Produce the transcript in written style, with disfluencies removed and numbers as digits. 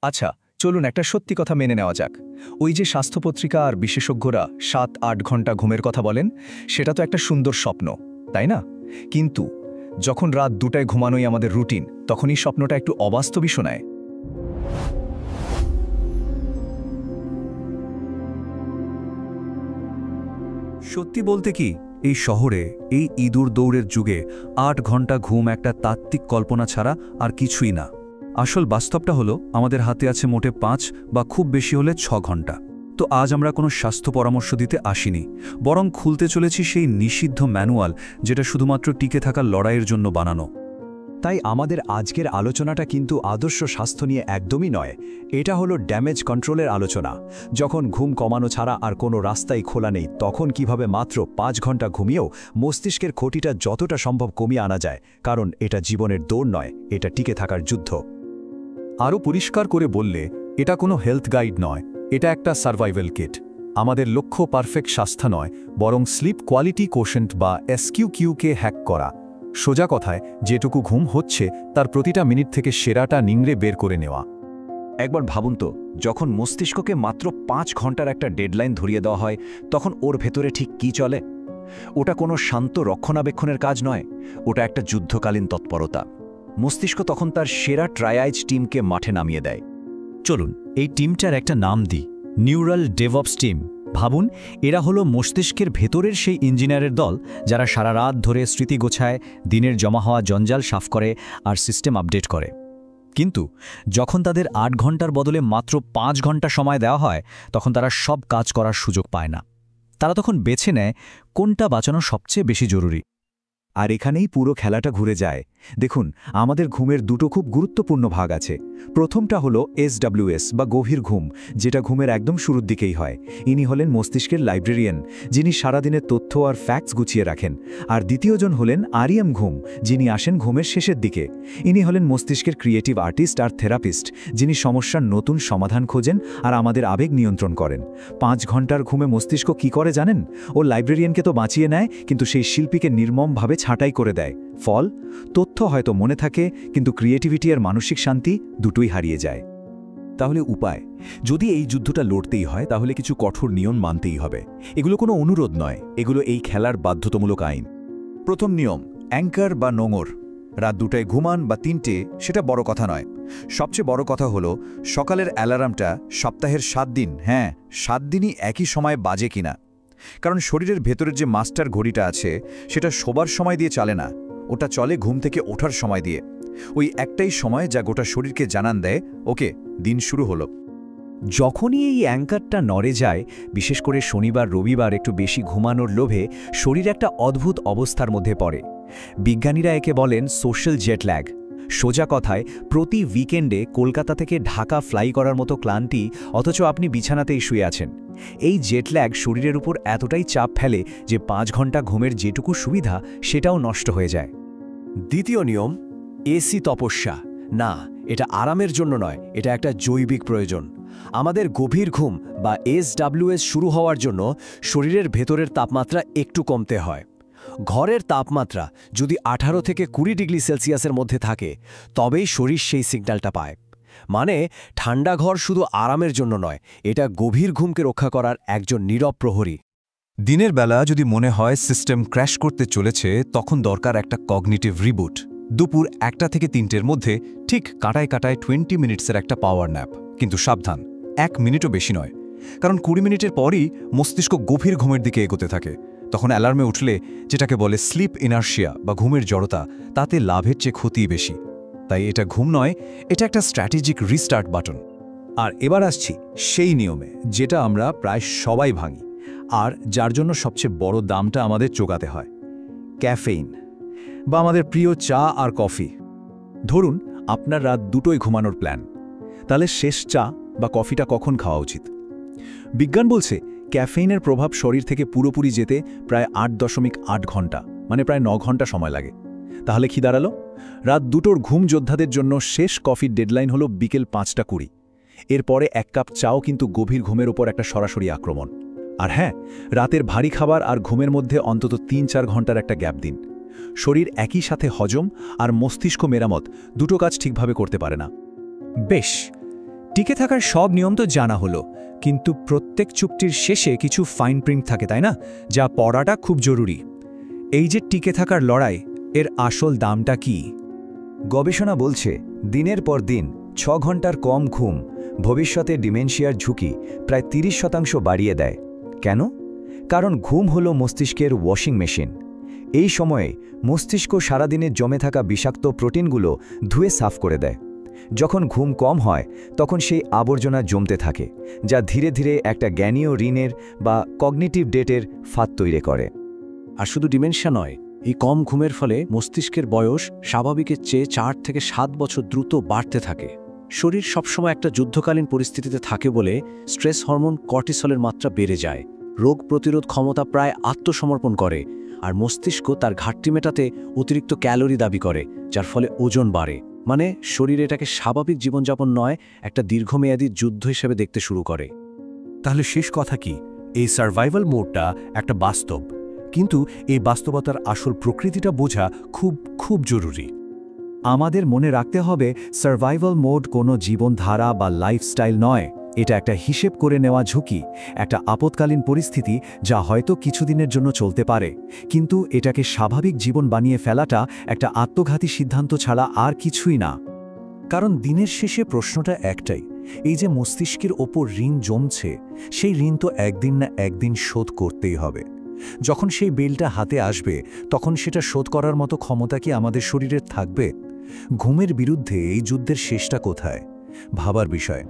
আচ্ছা, চলুন একটা সত্যি কথা মেনে নেওয়া যাক। ওই যে স্বাস্থ্যপত্রিকা আর বিশেষজ্ঞরা ৭-৮ ঘন্টা ঘুমের কথা বলেন, সেটা তো একটা সুন্দর স্বপ্ন, তাই না? কিন্তু যখন রাত ২টায় ঘুমানোই আমাদের রুটিন, তখনই স্বপ্নটা একটু অবাস্তবই শোনায়। সত্যি বলতে কি, এই শহরে এই ইঁদুর দৌড়ের যুগে ৮ ঘন্টা ঘুম একটা তাত্ত্বিক কল্পনা ছাড়া আর কিছুই না। আসল বাস্তবটা হলো আমাদের হাতে আছে মোটে ৫ বা খুব বেশি হলে ৬ ঘন্টা। তো আজ আমরা কোনো স্বাস্থ্য পরামর্শ দিতে আসিনি, বরং খুলতে চলেছি সেই নিষিদ্ধ ম্যানুয়াল যেটা শুধুমাত্র টিকে থাকার লড়াইয়ের জন্য বানানো। তাই আমাদের আজকের আলোচনাটা কিন্তু আদর্শ স্বাস্থ্য নিয়ে একদমই নয়। এটা হলো ড্যামেজ কন্ট্রোলের আলোচনা। যখন ঘুম কমানো ছাড়া আর কোনো রাস্তাই খোলা নেই, তখন কিভাবে মাত্র ৫ ঘন্টা ঘুমিয়েও মস্তিষ্কের ক্ষতিটা যতটা সম্ভব কমিয়ে আনা যায়। কারণ এটা জীবনের দৌড় নয়, এটা টিকে থাকার যুদ্ধ। আরও পরিষ্কার করে বললে, এটা কোনো হেলথ গাইড নয়, এটা একটা সার্ভাইভাল কিট। আমাদের লক্ষ্য পারফেক্ট স্বাস্থ্য নয়, বরং স্লিপ কোয়ালিটি কোশেন্ট বা SQQ-কে হ্যাক করা। সোজা কথায়, যেটুকু ঘুম হচ্ছে তার প্রতিটা মিনিট থেকে সেরাটা নিংড়ে বের করে নেওয়া। একবার ভাবুন তো, যখন মস্তিষ্ককে মাত্র ৫ ঘন্টার একটা ডেডলাইন ধরিয়ে দেওয়া হয়, তখন ওর ভেতরে ঠিক কী চলে? ওটা কোনো শান্ত রক্ষণাবেক্ষণের কাজ নয়, ওটা একটা যুদ্ধকালীন তৎপরতা। মস্তিষ্ক তখন তার সেরা ট্রায়াইজ টিমকে মাঠে নামিয়ে দেয়। চলুন এই টিমটার একটা নাম দিই, নিউরাল ডেভঅপস টিম। ভাবুন, এরা হলো মস্তিষ্কের ভেতরের সেই ইঞ্জিনিয়ারের দল যারা সারা রাত ধরে স্মৃতি গোছায়, দিনের জমা হওয়া জঞ্জাল সাফ করে আর সিস্টেম আপডেট করে। কিন্তু যখন তাদের ৮ ঘন্টার বদলে মাত্র ৫ ঘন্টা সময় দেওয়া হয়, তখন তারা সব কাজ করার সুযোগ পায় না। তারা তখন বেছে নেয় কোনটা বাঁচানো সবচেয়ে বেশি জরুরি। আর এখানেই পুরো খেলাটা ঘুরে যায়। দেখুন, আমাদের ঘুমের দুটো খুব গুরুত্বপূর্ণ ভাগ আছে। প্রথমটা হলো SWS বা গভীর ঘুম, যেটা ঘুমের একদম শুরুর দিকেই হয়। ইনি হলেন মস্তিষ্কের লাইব্রেরিয়ান, যিনি সারাদিনের তথ্য আর ফ্যাক্টস গুছিয়ে রাখেন। আর দ্বিতীয়জন হলেন REM ঘুম, যিনি আসেন ঘুমের শেষের দিকে। ইনি হলেন মস্তিষ্কের ক্রিয়েটিভ আর্টিস্ট আর থেরাপিস্ট, যিনি সমস্যার নতুন সমাধান খোঁজেন আর আমাদের আবেগ নিয়ন্ত্রণ করেন। ৫ ঘন্টার ঘুমে মস্তিষ্ক কি করে জানেন? ও লাইব্রেরিয়ানকে তো বাঁচিয়ে নেয়, কিন্তু সেই শিল্পীকে নির্মমভাবে ছাঁটাই করে দেয়। ফল, তথ্য হয়তো মনে থাকে, কিন্তু ক্রিয়েটিভিটি আর মানসিক শান্তি দুটোই হারিয়ে যায়। তাহলে উপায়, যদি এই যুদ্ধটা লড়তেই হয়, তাহলে কিছু কঠোর নিয়ম মানতেই হবে। এগুলো কোনো অনুরোধ নয়, এগুলো এই খেলার বাধ্যতামূলক আইন। প্রথম নিয়ম, অ্যাঙ্কার বা নোঙর। রাত ২টায় ঘুমান বা ৩টে, সেটা বড় কথা নয়। সবচেয়ে বড় কথা হলো সকালের অ্যালার্মটা সপ্তাহের ৭ দিন, ৭ দিনই একই সময় বাজে কিনা। কারণ শরীরের ভেতরের যে মাস্টার ঘড়িটা আছে, সেটা শোবার সময় দিয়ে চলে না, ওটা চলে ঘুম থেকে ওঠার সময় দিয়ে। ওই একটাই সময় যা গোটা শরীরকে জানান দেয়, ওকে, দিন শুরু হলো। যখনই এই অ্যাঙ্কারটা নড়ে যায়, বিশেষ করে শনিবার রবিবার একটু বেশি ঘুমানোর লোভে শরীর একটা অদ্ভুত অবস্থার মধ্যে পড়ে। বিজ্ঞানীরা একে বলেন সোশ্যাল জেট ল্যাগ। সোজা কথায়, প্রতি উইকেন্ডে কলকাতা থেকে ঢাকা ফ্লাই করার মতো ক্লান্তি, অথচ আপনি বিছানাতেই শুয়ে আছেন। এই জেট ল্যাগ শরীরের উপর এতটাই চাপ ফেলে যে ৫ ঘন্টা ঘুমের যেটুকু সুবিধা, সেটাও নষ্ট হয়ে যায়। দ্বিতীয় নিয়ম, এসি তপস্যা। না, এটা আরামের জন্য নয়, এটা একটা জৈবিক প্রয়োজন। আমাদের গভীর ঘুম বা SWS শুরু হওয়ার জন্য শরীরের ভেতরের তাপমাত্রা একটু কমতে হয়। ঘরের তাপমাত্রা যদি ১৮ থেকে ২০ ডিগ্রি সেলসিয়াসের মধ্যে থাকে, তবেই শরীর সেই সিগন্যালটা পায়। মানে ঠান্ডা ঘর শুধু আরামের জন্য নয়, এটা গভীর ঘুমকে রক্ষা করার একজন নীরব প্রহরী। দিনের বেলা যদি মনে হয় সিস্টেম ক্র্যাশ করতে চলেছে, তখন দরকার একটা কগনিটিভ রিবুট। দুপুর ১টা থেকে ৩টের মধ্যে ঠিক কাটায় কাটায় 20 মিনিটসের একটা পাওয়ার ন্যাপ। কিন্তু সাবধান, ১ মিনিটও বেশি নয়, কারণ ২০ মিনিটের পরই মস্তিষ্ক গভীর ঘুমের দিকে এগোতে থাকে। তখন অ্যালার্মে উঠলে, যেটাকে বলে স্লিপ ইনার্শিয়া বা ঘুমের জড়তা, তাতে লাভের চেয়ে ক্ষতিই বেশি। তাই এটা ঘুম নয়, এটা একটা স্ট্র্যাটেজিক রিস্টার্ট বাটন। আর এবার আসছি সেই নিয়মে, যেটা আমরা প্রায় সবাই ভাঙি, আর যার জন্য সবচেয়ে বড় দামটা আমাদের চোকাতে হয়, ক্যাফেইন বা আমাদের প্রিয় চা আর কফি। ধরুন আপনার রাত ২টোয় ঘুমানোর প্ল্যান, তাহলে শেষ চা বা কফিটা কখন খাওয়া উচিত? বিজ্ঞান বলছে ক্যাফেইনের প্রভাব শরীর থেকে পুরোপুরি যেতে প্রায় ৮.৮ ঘন্টা, মানে প্রায় ৯ ঘন্টা সময় লাগে। তাহলে কি দাঁড়ালো? রাত ২টোর ঘুম যোদ্ধাদের জন্য শেষ কফির ডেডলাইন হলো বিকেল ৫টা ২০। এরপরে ১ কাপ চাও কিন্তু গভীর ঘুমের ওপর একটা সরাসরি আক্রমণ। আর হ্যাঁ, রাতের ভারী খাবার আর ঘুমের মধ্যে অন্তত ৩-৪ ঘন্টার একটা গ্যাপ দিন। শরীর একই সাথে হজম আর মস্তিষ্ক মেরামত দুটো কাজ ঠিকভাবে করতে পারে না। বেশ, টিকে থাকার সব নিয়ম তো জানা হলো, কিন্তু প্রত্যেক চুক্তির শেষে কিছু ফাইন প্রিন্ট থাকে, তাই না? যা পড়াটা খুব জরুরি। এই যে টিকে থাকার লড়াই, এর আসল দামটা কি? গবেষণা বলছে দিনের পর দিন 6 ঘন্টার কম ঘুম ভবিষ্যতে ডিমেনশিয়ার ঝুঁকি প্রায় 30% বাড়িয়ে দেয়। কেন? কারণ ঘুম হলো মস্তিষ্কের ওয়াশিং মেশিন। এই সময়ে মস্তিষ্ক সারাদিনে জমে থাকা বিষাক্ত প্রোটিনগুলো ধুয়ে সাফ করে দেয়। যখন ঘুম কম হয় তখন সেই আবর্জনা জমতে থাকে, যা ধীরে ধীরে একটা জ্ঞানীয় ঋণের বা কগনিটিভ ডেটের ফাঁদ তৈরি করে। আর শুধু ডিমেনশিয়া নয়, এই কম ঘুমের ফলে মস্তিষ্কের বয়স স্বাভাবিকের চেয়ে 4 থেকে 7 বছর দ্রুত বাড়তে থাকে। শরীর সবসময় একটা যুদ্ধকালীন পরিস্থিতিতে থাকে বলে স্ট্রেস হরমোন কর্টিসলের মাত্রা বেড়ে যায়, রোগ প্রতিরোধ ক্ষমতা প্রায় আত্মসমর্পণ করে, আর মস্তিষ্ক তার ঘাটতি মেটাতে অতিরিক্ত ক্যালোরি দাবি করে, যার ফলে ওজন বাড়ে। মানে শরীর এটাকে স্বাভাবিক জীবনযাপন নয়, একটা দীর্ঘমেয়াদী যুদ্ধ হিসেবে দেখতে শুরু করে। তাহলে শেষ কথা কি? এই সার্ভাইভাল মোডটা একটা বাস্তব, কিন্তু এই বাস্তবতার আসল প্রকৃতিটা বোঝা খুব খুব জরুরি। আমাদের মনে রাখতে হবে, সার্ভাইভাল মোড কোনো জীবনধারা বা লাইফস্টাইল নয়। এটা একটা হিসেব করে নেওয়া ঝুঁকি, একটা আপৎকালীন পরিস্থিতি যা হয়তো কিছুদিনের জন্য চলতে পারে, কিন্তু এটাকে স্বাভাবিক জীবন বানিয়ে ফেলাটা একটা আত্মঘাতী সিদ্ধান্ত ছাড়া আর কিছুই না। কারণ দিনের শেষে প্রশ্নটা একটাই, এই যে মস্তিষ্কের ওপর ঋণ জমছে, সেই ঋণ তো একদিন না একদিন শোধ করতেই হবে। যখন সেই বিলটা হাতে আসবে, তখন সেটা শোধ করার মতো ক্ষমতা কি আমাদের শরীরের থাকবে? ঘুমের বিরুদ্ধে এই যুদ্ধের শেষটা কোথায়? ভাবার বিষয়।